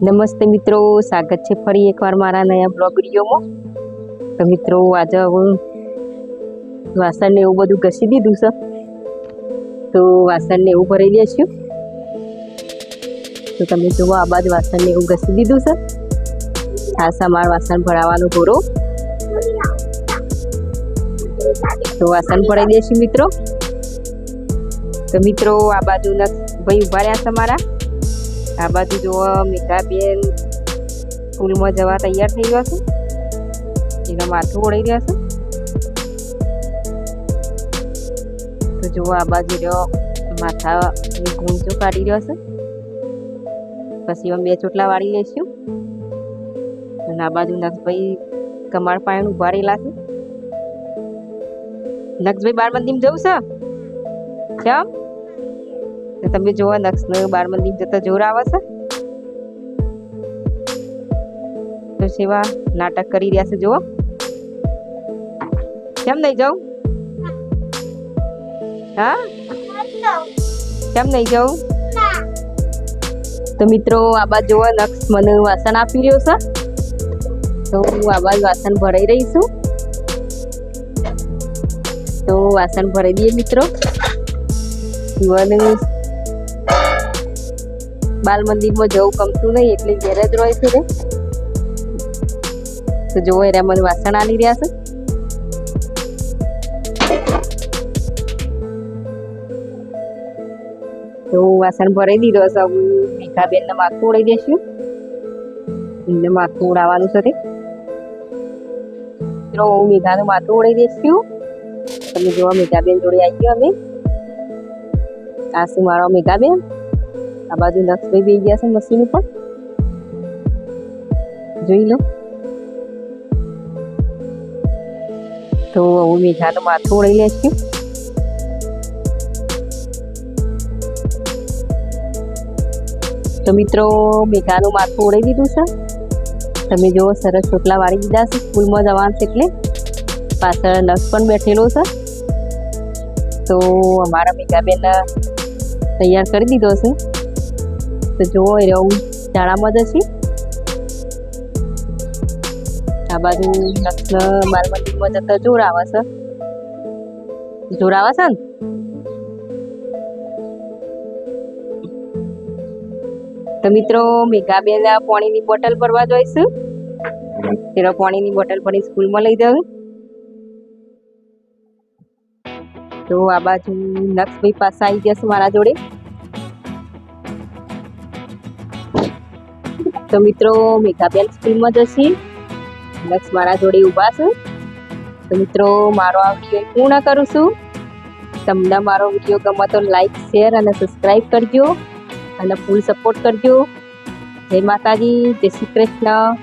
નમસ્તે મિત્રો, સ્વાગત છે ફરી એકવાર મારા નયા બ્લોગ વિડીયોમાં। તો મિત્રો આજે હું વાસણને એવું બધું ઘસી દીધું છે, તો વાસણને એવું ભરી દઈશું। તો તમે જુઓ, આ બાજુ વાસણને એવું ઘસી દીધું છે। આ સમાર વાસણ ભરાવાનું ઘોરો, તો વાસણ ભરાઈ દઈશું મિત્રો। તો મિત્રો આ બાજુ ભાઈ ઉભા રહ્યા છે મારા। આ બાજુ જુઓ, મેઘાબેન સ્કૂલમાં જવા તૈયાર થઈ ગયા છે, એના માથું ઓળાઈ રહ્યા છે। તો જુઓ, આ બાજુ રહ્યો માથા ગૂંચો કાઢી રહ્યો છે, પછી અમે 2 ચોટલા વાળી લઈશું। અને આ બાજુ નક્ષભાઈ કમાડ પાયણ ઉભા રહેલા છે। નક્ષભાઈ બાર મંદિર જવું છે કેમ? તો તમે જોવો, નક્ષને બાર મંદિર જતા જોર આવે છે, તો સેવા નાટક કરી રહ્યા છે। જુઓ, કેમ નહીં જાઉં? હા, કેમ નહીં જાઉં? તો મિત્રો આ બાજુ જોવો, નક્ષ મને વાસણ આપી રહ્યો છે, તો હું આ બાજુ વાસણ ભરાઈ રહી છું। તો વાસણ ભરાઈ દઈએ મિત્રો। શિવાની બાલ મંદિરમાં જવું ગમતું નહીં, એટલે ઘેર જ રહે છે રે। તો જોવો, એરા મને વાસણ આલી રહ્યા છે। તો વાસણ ભરાઈ દીધો છે, હું મેઘાબેનને માથું ઓળાઈ દઈશું, એમને માથું ઓળાવવાનું છે। મિત્રો હું મેઘાનું માથું ઓળાઈ દઈશું। તમે જોવા, મેઘાબેન જોડે આવી ગયો અમે। આ શું મારો મેઘાબેન, આ બાજુ નક્ષભાઈ બેસી ગયા છે મશીન ઉપર, જોઈ લો। તો હું મેઘાનું માથું ઓળાઈ લઈશું। તો મિત્રો મેઘાનું માથું ઓળાઈ દીધું છે। તમે જુઓ, સરસ ચોટલા વાળી દીધા છે, સ્કૂલમાં જવાનું છે એટલે। પાછળ નક્ષ પણ બેઠેલો છે। તો અમારા મેઘાબેન તૈયાર કરી દીધો છે। તો જુઓ, એ હું શાળામાં જ છીએ। આ બાજુ નક્ષ બાલ મંદિરમાં જતા જોર આવે છે, જોર આવે છે ને? તો મિત્રો મેઘાબેન પાણીની બોટલ ભરવા જોઈશું, તેનો પાણીની બોટલ ભરી સ્કૂલમાં લઈ જવું। તો આ બાજુ નક્ષભાઈ પાસે આવી જશે મારા જોડે। તો મિત્રો મેઘાબેન સ્કૂલમાં જશે, નક્ષ મારા જોડે ઊભા છે। તો મિત્રો મારો આ વિડીયો પૂર્ણ કરું છું। તમને મારો વિડીયો ગમે તો લાઈક, શેર અને સબસ્ક્રાઈબ કરજો, અને ફૂલ સપોર્ટ કરજો। જય માતાજી, જય શ્રી કૃષ્ણ।